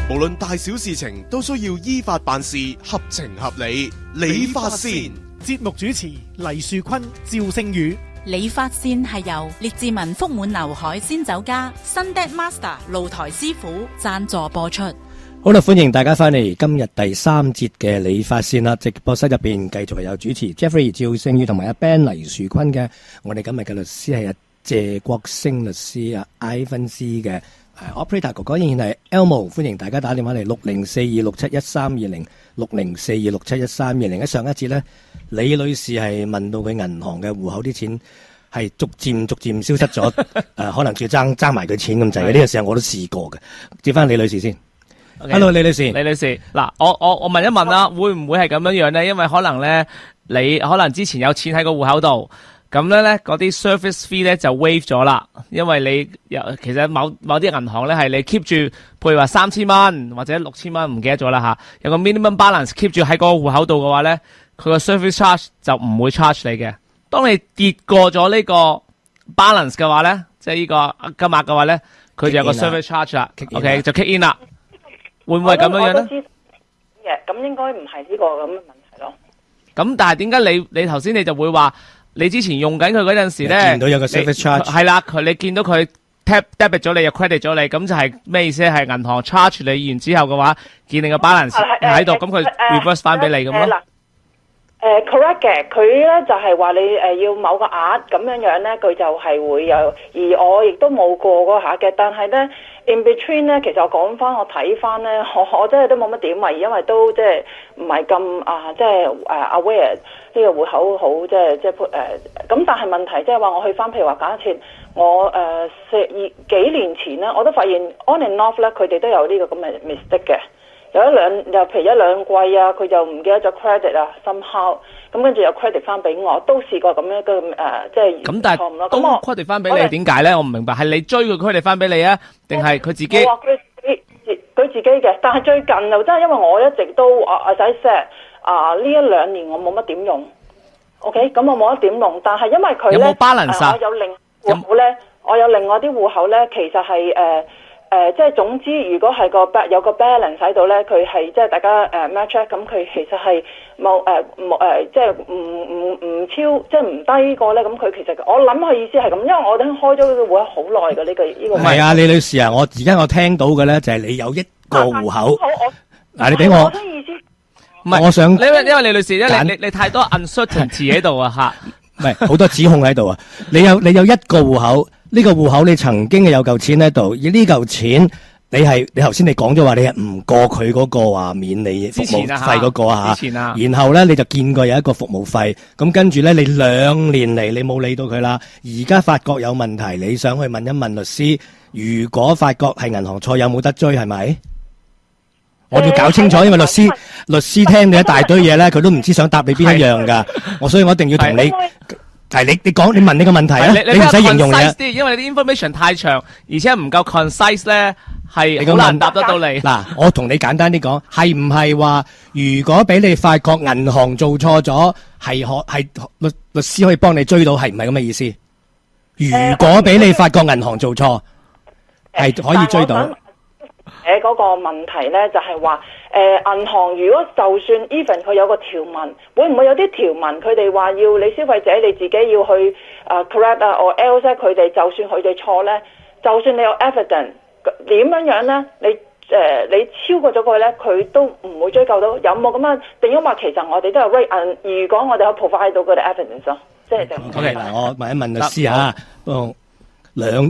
無論大小事情都需要依法辦事，合情合理。理髮線節目主持黎樹坤、趙星宇。理髮線係由列治文福滿樓海鮮酒家、Sundet Master 露台師傅贊助播出。好啦，歡迎大家翻嚟今日第3節嘅理髮線啦。直播室入邊繼續係有主持 Jeffrey 趙星宇同埋阿 Ben 黎樹坤嘅。我哋今日嘅律師係阿謝國星律師啊 ，Ivan C 嘅operator 哥哥仍然係 Elmo， 歡迎大家打電話嚟6042671320 6042671320。喺上一節呢，李女士係問到佢銀行嘅戶口啲錢係逐漸消失咗，可能仲要爭埋佢錢咁滯嘅。呢個時候我都試過嘅。接翻李女士先。Hello， 李女士。李女士，嗱，我問一問啦，會唔會係咁樣樣咧？因為可能咧，你可能之前有錢喺個戶口度，咁咧嗰啲 service fee 咧就 waive 咗啦。因為你其實某啲銀行咧係你 keep 住，譬如話3000蚊或者6000蚊，唔記得咗啦吓，有個 minimum balance keep 住喺嗰個戶口度嘅話咧，佢個 service charge 就唔會 charge 你嘅。當你跌過咗呢個 balance 嘅話咧，即係呢個金額嘅話咧，佢就有個 service charge 啦。OK， 就 kick in 啦。會唔會咁樣樣咧？咁應該唔係呢個咁嘅問題咯。咁但係點解你頭先你就會話你之前用緊佢嗰陣時咧，見到有個 service charge 係啦，你見到佢 debit 咗你又 credit 咗你，咁就係咩意思？係銀行 charge 你完之後嘅話，見你個 balance 喺度，咁佢 reverse 翻俾你咁咯。correct 嘅，佢咧就係話你要某個額咁樣咧，佢就係會有，而我亦都冇過嗰個額嘅，但係咧 in between 咧，其實我講翻我睇翻咧，我真係都冇乜點為，因為都即係唔係咁即係aware 呢個戶口好即係咁，但係問題即係話我去翻，譬如話假設我幾年前咧，我都發現 on and off 咧，佢哋都有呢個咁嘅 mistake 嘅。有譬如一兩季啊，佢就唔記得咗 credit 啊 somehow， 咁跟住又 credit 翻俾我，都試過咁樣嘅即係咁，但係都 credit 翻俾你，點解咧？我唔明白，係你追佢 credit 翻俾你啊，定係佢自己？佢自己嘅，但係最近又真係因為我一直都as I said 呢一兩年我冇乜點用 ，OK， 咁我冇乜點用，但係因為佢咧，有冇 balance 我有另戶口咧，我有另外啲戶口咧，其實係即係總之，如果係有個 balance 喺度咧，佢係即係大家match 咁，佢其實係冇即係唔超，即係唔低過咧。咁佢其實我諗佢意思係咁，因為我哋開咗呢個戶口好耐嘅呢個。唔係啊，李女士啊，而家我聽到嘅咧就係你有一個戶口。嗱，你俾我。唔係，我想因為李女士，因為你太多 uncertainty 喺度啊嚇。唔係好多指控喺度啊！你有一個戶口。呢個戶口你曾經有嚿錢喺度，而呢嚿錢你頭先你講咗話你係唔過佢嗰個話免你服務費嗰個啊嚇，然後咧你就見過有一個服務費，咁跟住咧你2年嚟你冇理到佢啦，而家發覺有問題，你想去問一問律師，如果發覺係銀行錯，有冇得追係咪？我要搞清楚，因為律師聽你一大堆嘢咧，佢都唔知想答你邊一樣㗎，所以我一定要同你。係你問你個問題啊！你唔使形容嘅，因為你啲 information 太長，而且唔夠 concise 咧，係好難答得到你。嗱，我同你簡單啲講，係唔係話如果俾你發覺銀行做錯咗，係律師可以幫你追到，係唔係咁嘅意思？如果俾你發覺銀行做錯，係可以追到。嗰個問題咧就係話，銀行如果就算 even 佢有個條文，會唔會有啲條文佢哋話要你消費者你自己要去correct 啊，or else 佢哋就算佢哋錯咧，就算你有 evidence 點樣咧，你超過咗佢咧，佢都唔會追究到。有冇咁樣？定因為其實我哋都有 right， 如果我哋可以 provide 到佢哋 evidence 咯，即係就。OK， 嗱，我問一問律師嚇，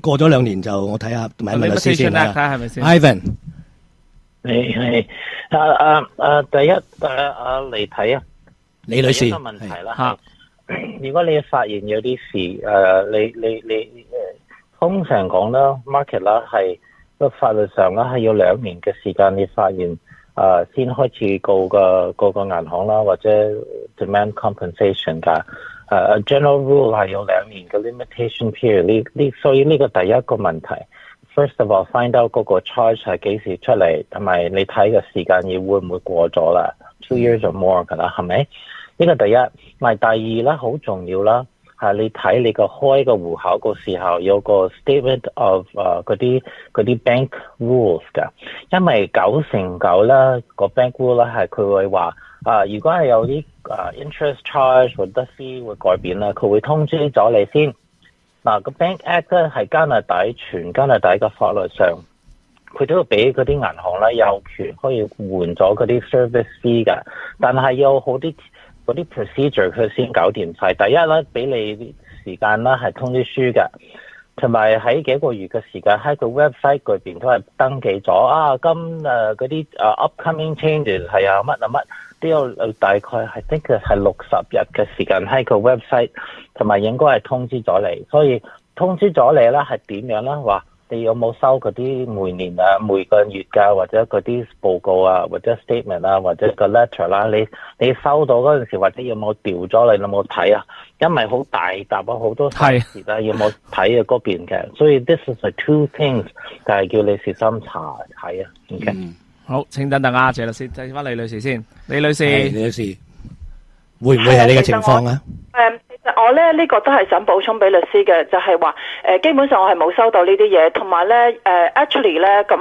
過咗2年就我睇下問一問律師先啦。係咪先 ？Ivan，係第一嚟睇啊，李女士第一個問題啦。如果你發現有啲事你通常講啦 ，market 啦係個法律上啦係要2年嘅時間，你發現先開始告個銀行啦，或者 demand compensation 㗎。general rule 係有2年嘅 limitation period， 所以呢個第一個問題。First of all, find out 嗰個 charge 係幾時出嚟，同埋你睇嘅時間要會唔會過咗啦？2 years or more 㗎啦，係咪？呢個第一。咪第二啦，好重要啦。係你睇你個開個戶口個時候有個 statement of 嗰啲bank rules 㗎，因為9成9咧個 bank rule 咧係佢會話如果係有啲interest charge 或者 fee 會改變啦，佢會通知咗你先。個 Bank Act 咧係全加拿大嘅法律上，佢都要俾嗰啲銀行咧有權可以換咗嗰啲 service fee 㗎，但係有好啲嗰啲 procedure 佢先搞掂晒。第一咧俾你時間啦係通知書㗎，同埋喺幾個月嘅時間喺個 website 嗰邊都係登記咗嗰啲upcoming changes 係乜都有大概係 think 係60日嘅時間喺個 website， 同埋應該係通知咗你，所以通知咗你咧係點樣咧？話你有冇收嗰啲每年每個月㗎，或者嗰啲報告或者 statement或者個 letter 啦，你收到嗰陣時，或者有冇調咗你有冇睇啊？因為好大沓好多時啦，有冇睇嗰邊嘅？所以 this is the two things， 就係叫你小心查睇啊。OK。好，請等等謝律師，睇翻李女士先。李女士，會唔會係呢個情況啊？其實我咧呢個都係想補充俾律師嘅，就係話基本上我係冇收到呢啲嘢，同埋咧actually 咧咁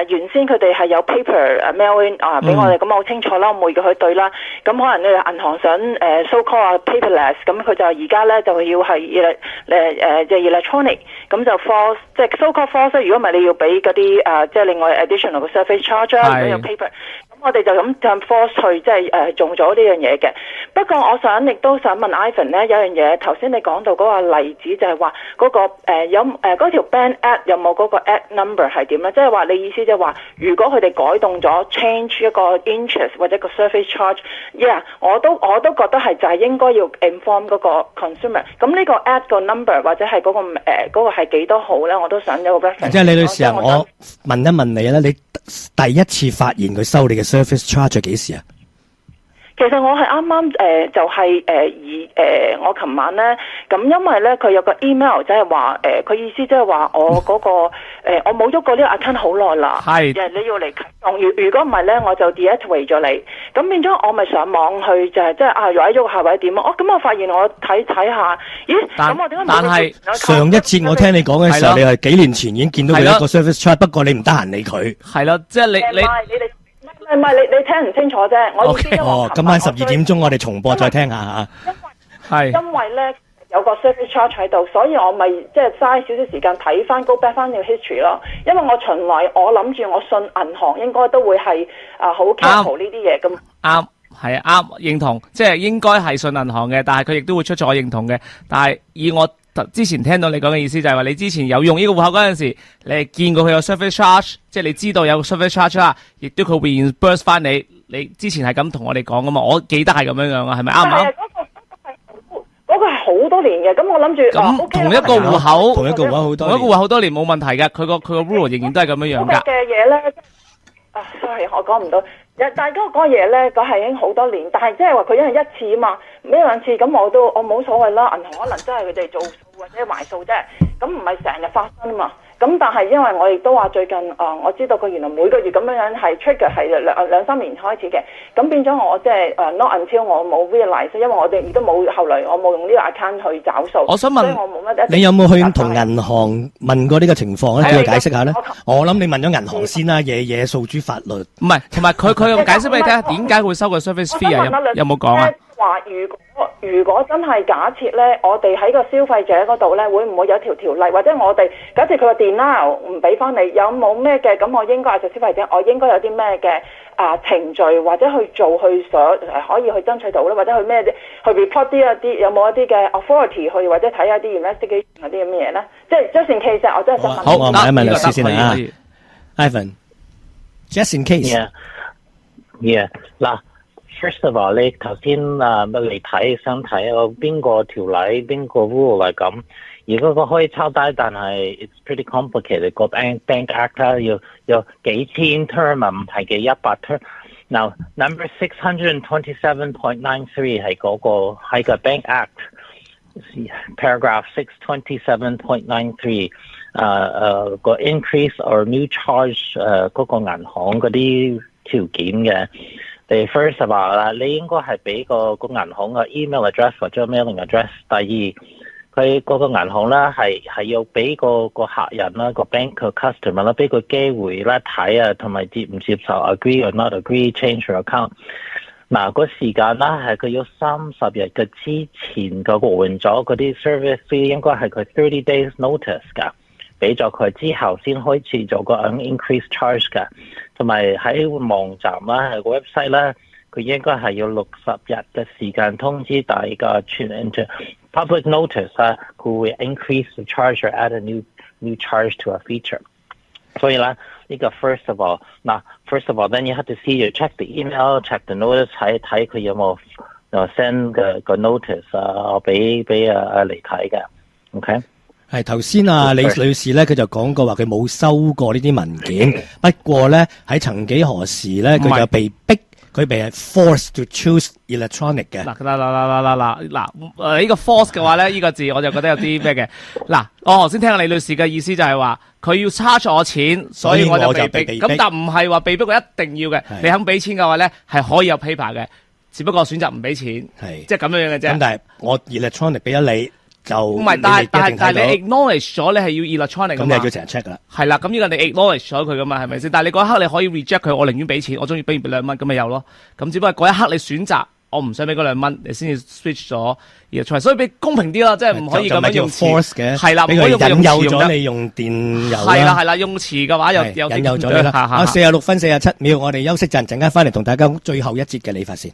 原先佢哋係有 paper mail in 俾我哋，咁我好清楚啦，我每個去對啦。咁可能你銀行想so call paperless， 咁佢就而家咧就要係electronic， 咁就 force 即係 so call force。如果唔係你要俾嗰啲即係另外 additional 嘅 service charge 如果有 paper。我哋就咁就 force 去即係做咗呢樣嘢嘅。不過我亦都想問 Ivan 咧，有樣嘢頭先你講到嗰個例子就係話嗰個有嗰條 Bank Act 有冇嗰個 Act number 係點咧？即係話你意思即係話，如果佢哋改動咗 change 一個 interest 或者個 service charge，我都覺得係就係應該要 inform 嗰個 consumer。咁呢個 Act 個 number 或者係嗰個係幾多號咧？我都想有個 reference。即係李女士我問一問你啦，你第一次發現佢收你嘅 service charge 係幾時啊？其實我係啱啱就係我琴晚咧，咁因為咧佢有個 email 即係話佢意思即係話我嗰個我冇喐過呢個 account 好耐啦，係你要嚟啟動，如果唔係咧我就 deactivate 咗你，咁變咗我咪上網去就係即係如果喐下或者點咁我發現我睇下，咦咁我點解冇？但係上一節我聽你講嘅時候，你係幾年前已經見到佢一個 service charge，不過你唔得閒理佢。係咯，即係你唔係你聽唔清楚啫，我意思今晚12點鐘我哋重播再聽下嚇。因為咧有個 service charge 喺度，所以我咪即係嘥少少時間睇翻 go back 翻條 history 咯。因為我循例我諗住我信銀行應該都會係好 careful 呢啲嘢咁。啱，係啱認同，即係應該係信銀行嘅，但係佢亦都會出錯，我認同嘅。但係以我之前聽到你講嘅意思就係話，你之前有用呢個戶口嗰陣時，你係見過佢有 service charge， 即係你知道有 service charge 啦，亦都佢會 reimburse 翻你。你之前係咁同我哋講噶嘛？我記得係咁樣樣啊，係咪啱唔啱？嗰個係好多年嘅，咁我諗住咁同一個戶口，同一個戶口好多年冇問題嘅，佢個 rule 仍然都係咁樣樣㗎。嘅嘢咧，sorry， 我講唔到。但係嗰個嘢咧，佢係已經好多年，但係即係話佢因為一次啊嘛，一兩次咁我冇所謂啦。銀行可能真係佢哋做數或者埋數啫，咁唔係成日發生啊嘛。咁但係因為我亦都話最近我知道佢原來每個月咁樣係 trigger 係兩三年開始嘅，咁變咗我即係not until 我冇 realize， 因為我哋亦都冇後來我冇用呢個 account 去找數。我想問，所以我冇乜你有冇去同銀行問過呢個情況咧？叫佢解釋下咧。我諗你問咗銀行先啦，嘢訴諸法律。唔係，同埋佢用解釋俾你聽下點解會收個 service fee 啊？有冇講啊？話如果真係假設咧，我哋喺個消費者嗰度咧，會唔會有條例，或者我哋假設佢個 denial 唔俾翻你，有冇咩嘅？咁我應該係做消費者，我應該有啲咩嘅程序或者去做去可以去爭取到咧，或者去咩去 report 啲有冇一啲嘅 authority 去或者睇下啲 investigation 嗰啲咁嘅嘢咧？即係 just in case， 我真係想問。好，我問一問律師先啊 Ivan。Just in case。嗱。First of all， 你頭先你想睇邊個條例邊個 rule 嚟咁，如果個可以抄低，但係 it's pretty complicated 個 Bank Act 要幾千 term 唔係幾100 term。Now number 627.93係係個 Bank Act paragraph 627.93個 increase or new charge 嗰個銀行嗰啲條件嘅。你 first of all 啦，你應該係俾個銀行嘅 email address 或者 mailing address。第二，佢嗰個銀行咧係要俾個客人啦，個 bank 個 customer 啦，俾個機會咧睇啊，同埋接唔接受 agree or not agree change your account。嗱，個時間啦係佢要30日嘅之前個換咗嗰啲 service fee， 應該係佢30 days notice 㗎。俾咗佢之後先開始做個 increase charge 㗎，同埋喺網站啦，喺個 website 啦，佢應該係要60日嘅時間通知大家傳 into public notice 啊，佢會 increase the charge or add a new charge to a feature。所以咧，呢個 first of all， first of all，then you have to see you check the email，check the notice， 睇佢有冇send 個 notice 啊，俾嚟睇嘅 ，OK。係頭先李女士咧，佢就講過話佢冇收過呢啲文件，不過咧喺曾幾何時咧，佢就被逼，佢被 forced to choose electronic 嘅。嗱，呢個 force 嘅話咧，呢個字我就覺得有啲咩嘅。嗱，我頭先聽李女士嘅意思就係話，佢要 charge 我錢，所以我就被逼。咁但唔係話被逼，我一定要嘅。你肯俾錢嘅話咧，係可以有 paper 嘅，只不過選擇唔俾錢，即係咁樣嘅啫。咁但係我 electronic 俾咗你。唔係，但係你 acknowledge 咗，你係要 electronic 㗎嘛？咁你叫成日 check 㗎啦。係啦，咁呢個你 acknowledge 咗佢㗎嘛？係咪先？但係你嗰一刻你可以 reject 佢，我寧願俾錢，我中意俾2蚊，咁咪有咯。咁只不過嗰一刻你選擇，我唔想俾嗰2蚊，你先至 switch 咗 electronic，所以俾公平啲咯，即係唔可以咁樣用詞。係啦，唔可以用引誘咗你用電郵啦。係啦，用詞嘅話有引誘咗你啦。46分47秒，我哋休息陣間翻嚟同大家最後一節嘅理髮先。